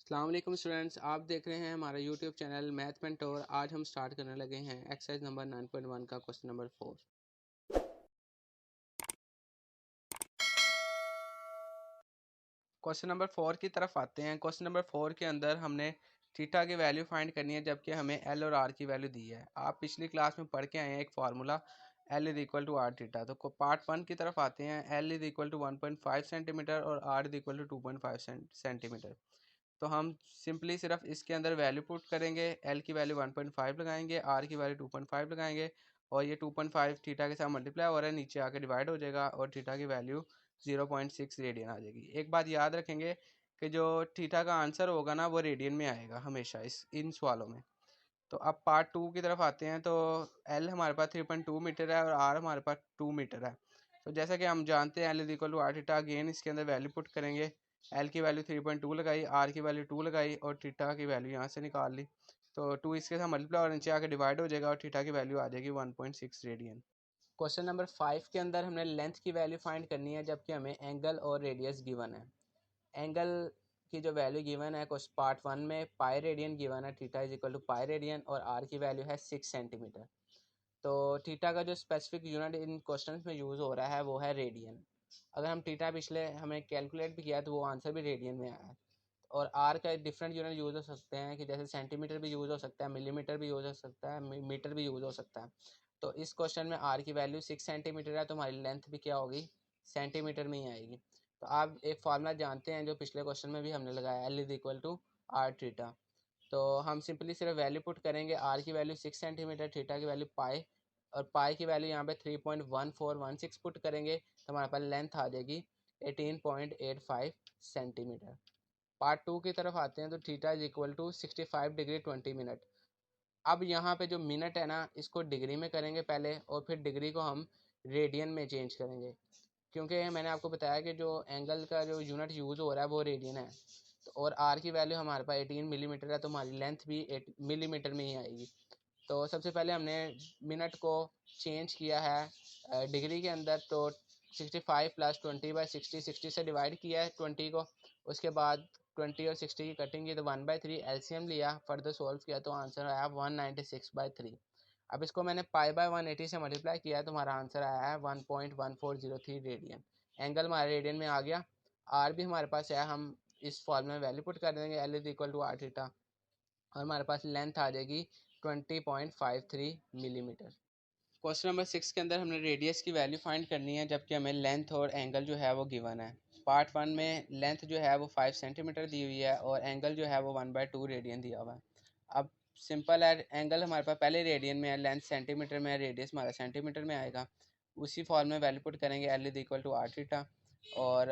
अस्सलाम वालेकुम स्टूडेंट्स, आप देख रहे हैं हमारा यूट्यूब चैनल मैथ मेंटोर। आज हम स्टार्ट करने लगे हैं एक्सरसाइज नंबर 9.1 का क्वेश्चन नंबर 4। क्वेश्चन नंबर 4 की तरफ आते हैं। क्वेश्चन नंबर 4 के अंदर हमने थीटा की वैल्यू फाइंड करनी है, जबकि हमें एल और आर की वैल्यू दी है। आप पिछली क्लास में पढ़ के आए हैं एक formula l is equal to r theta. तो पार्ट 1 की तरफ आते हैं। L is equal to 1.5 centimetre और r is equal to 2.5 centimetre. तो हम सिंपली सिर्फ इसके अंदर वैल्यू पुट करेंगे। एल की वैल्यू 1.5 लगाएंगे, आर की वैल्यू 2.5 लगाएंगे और ये 2.5 थीटा के साथ मल्टीप्लाई हो रहा है, नीचे आके डिवाइड हो जाएगा और थीटा की वैल्यू 0.6 रेडियन आ जाएगी। एक बात याद रखेंगे कि जो थीटा का आंसर होगा ना वो रेडियन में आएगा हमेशा इन सवालों में। तो अब पार्ट 2 की तरफ आते हैं। तो एल हमारे पास 3.2 मीटर है और आर हमारे पास 2 मीटर है। तो जैसा कि हम जानते हैं L is equal to r theta, again इसके अंदर वैल्यू पुट करेंगे। एल की वैल्यू 3.2 लगाई, आर की वैल्यू 2 लगाई और थीटा की वैल्यू यहाँ से निकाल ली। तो 2 इसके साथ मल्टीप्लाई और नीचे आके डिवाइड हो जाएगा और थीटा की वैल्यू आ जाएगी 1.6 रेडियन। क्वेश्चन नंबर 5 के अंदर हमने लेंथ की वैल्यू फाइंड करनी है, जबकि हमें एंगल और रेडियस गिवन है। एंगल की जो वैल्यू गिवन है कुछ पार्ट 1 में पाई रेडियन गिवन है, theta is equal to pi radian और आर की वैल्यू है 6 सेंटीमीटर। तो थीटा का जो स्पेसिफिक यूनिट इन क्वेश्चन में यूज़ हो रहा है वो है रेडियन। अगर हम थीटा पिछले हमें कैलकुलेट भी किया तो वो आंसर भी रेडियन में आया है। और आर का डिफरेंट यूनिट यूज़ हो सकते हैं कि जैसे सेंटीमीटर भी यूज़ हो सकता है, मिलीमीटर भी यूज़ हो सकता है, मीटर भी यूज़ हो सकता है। तो इस क्वेश्चन में आर की वैल्यू 6 सेंटीमीटर है, तो हमारी लेंथ भी क्या होगी, सेंटीमीटर में ही आएगी। तो आप एक फार्मूला जानते हैं जो पिछले क्वेश्चन में भी हमने लगाया, L is equal to r theta. तो हम सिंपली सिर्फ वैल्यू पुट करेंगे। आर की वैल्यू 6 सेंटीमीटर, थीटा की वैल्यू पाई और पाई की वैल्यू यहाँ पे 3.1416 पुट करेंगे तो हमारे पास लेंथ आ जाएगी 18.85 सेंटीमीटर। पार्ट 2 की तरफ आते हैं। तो theta is equal to 65 degree 20 minute. अब यहाँ पे जो मिनट है ना इसको डिग्री में करेंगे पहले और फिर डिग्री को हम रेडियन में चेंज करेंगे, क्योंकि मैंने आपको बताया कि जो एंगल का जो यूनिट यूज़ हो रहा है वो रेडियन है। तो और आर की वैल्यू हमारे पास 18 मिलीमीटर है, तो हमारी लेंथ भी 8 मिलीमीटर में ही आएगी। तो सबसे पहले हमने मिनट को चेंज किया है डिग्री के अंदर। तो 65 प्लस 20/60, 60 से डिवाइड किया है 20 को। उसके बाद 20 और 60 की कटिंग की तो 1/3 एलसीएम लिया, फर्दर सोल्व किया तो आंसर आया 196/3। अब इसको मैंने पाई बाय 180 से मल्टीप्लाई किया है तो हमारा आंसर आया है 1.1403 रेडियन। एंगल हमारे रेडियन में आ गया। आर भी हमारे पास है, हम इस फॉर्मूले में वैल्यू पुट कर देंगे, L is equal to r theta और हमारे पास लेंथ आ जाएगी 20.53 मिलीमीटर। क्वेश्चन नंबर 6 के अंदर हमने रेडियस की वैल्यू फाइंड करनी है, जबकि हमें लेंथ और एंगल जो है वो गिवन है। पार्ट 1 में लेंथ जो है वो 5 सेंटीमीटर दी हुई है और एंगल जो है वो 1/2 रेडियन दिया हुआ है। अब सिंपल है, एंगल हमारे पास पहले रेडियन में है, लेंथ सेंटीमीटर में है, रेडियस हमारा सेंटीमीटर में आएगा। उसी फॉर्म में वैल्यू पुट करेंगे, L is equal to r theta और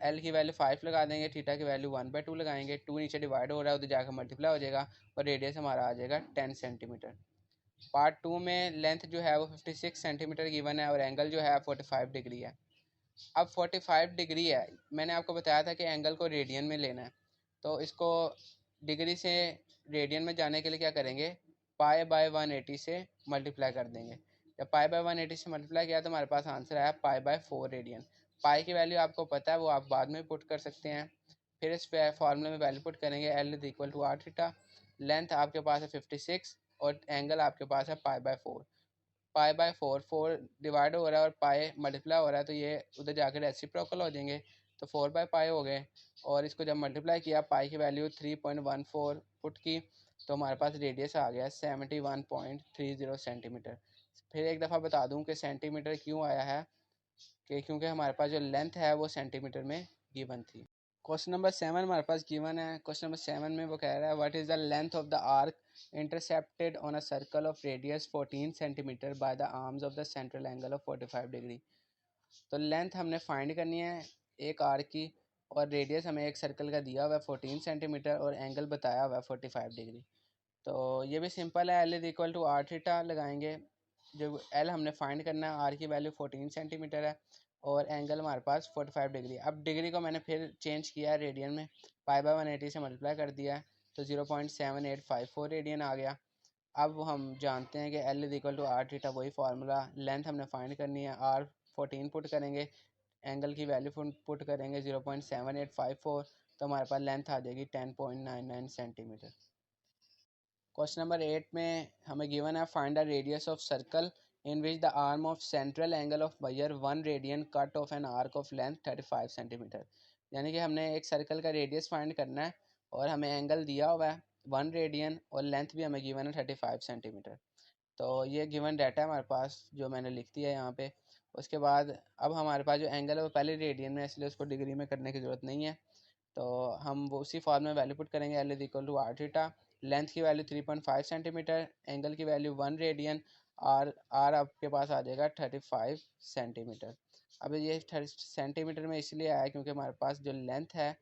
एल की वैल्यू 5 लगा देंगे, थीटा की वैल्यू 1/2 लगाएंगे। 2 नीचे डिवाइड हो रहा है उधर जाकर मल्टीप्लाई हो जाएगा और रेडियस हमारा आ जाएगा 10 सेंटीमीटर। पार्ट 2 में लेंथ जो है वो 56 सेंटीमीटर गिवन है और एंगल जो है 45 डिग्री है। अब 45 डिग्री है, मैंने आपको बताया था कि एंगल को रेडियन में लेना है। तो इसको डिग्री से रेडियन में जाने के लिए क्या करेंगे, पाई बाय 180 से मल्टीप्लाई कर देंगे। जब पाई बाय 180 से मल्टीप्लाई किया तो हमारे पास आंसर आया पाई बाय 4 रेडियन। पाई की वैल्यू आपको पता है, वो आप बाद में पुट कर सकते हैं। फिर इस फॉर्मूले में वैल्यू पुट करेंगे, L is equal to r theta. Length आपके पास है 56 और एंगल आपके पास है pi by 4। Pi by 4 divide हो रहा है और पाई मल्टीप्लाई हो रहा है, तो ये उधर जाकर रेसिप्रोकल हो जाएंगे। तो 4/पाई हो गए और इसको जब मल्टीप्लाई किया पाई की वैल्यू 3.14 पुट की तो हमारे पास रेडियस आ गया 71.30 सेंटीमीटर। फिर एक दफ़ा बता दूं कि सेंटीमीटर क्यों आया है, कि क्योंकि हमारे पास जो लेंथ है वो सेंटीमीटर में गिवन थी। क्वेश्चन नंबर 7 हमारे पास गिवन है। क्वेश्चन नंबर 7 में वो कह रहा है what is the length of the arc intercepted on a circle of radius 14 centimetre by the arms of the central angle of 45 degree. तो लेंथ हमने फाइंड करनी है एक आर्क की और रेडियस हमें एक सर्कल का दिया हुआ है 14 सेंटीमीटर और एंगल बताया हुआ है 45 डिग्री। तो ये भी सिंपल है, L is equal to r theta लगाएंगे। जो एल हमने फाइंड करना है, आर की वैल्यू 14 सेंटीमीटर है और एंगल हमारे पास 45 डिग्री। अब डिग्री को मैंने फिर चेंज किया है रेडियन में, पाई बाय 180 से मल्टीप्लाई कर दिया है तो 0.7854 रेडियन आ गया। अब हम जानते हैं कि L is equal to r theta, वही फार्मूला। लेंथ हमने फाइंड करनी है, आर 14 पुट करेंगे, एंगल की वैल्यू पुट करेंगे 0.7854, तो हमारे पास लेंथ आ जाएगी 10.99 सेंटीमीटर। क्वेश्चन नंबर 8 में हमें गिवन है find the radius of circle in which the arm of central angle of by a 1 radian cut off an arc of length 35 centimetre. यानी कि हमने एक सर्कल का रेडियस फाइंड करना है और हमें एंगल दिया हुआ है 1 रेडियन और लेंथ भी हमें गिवन है 35 सेंटीमीटर। तो ये गिवन डाटा है हमारे पास जो मैंने लिख दिया है यहाँ पे। उसके बाद अब हमारे पास जो एंगल है वो पहले रेडियन में, इसलिए उसको डिग्री में करने की ज़रूरत नहीं है। तो हम वो उसी फॉर्म में वैल्यू पुट करेंगे, L is equal to r theta, length की वैल्यू 3.5 सेंटीमीटर, एंगल की वैल्यू 1 रेडियन, आर आपके पास आ जाएगा 35 सेंटीमीटर। अब ये 30 सेंटीमीटर में इसलिए आया क्योंकि हमारे पास जो लेंथ है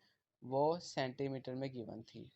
वो सेंटीमीटर में गिवन थी।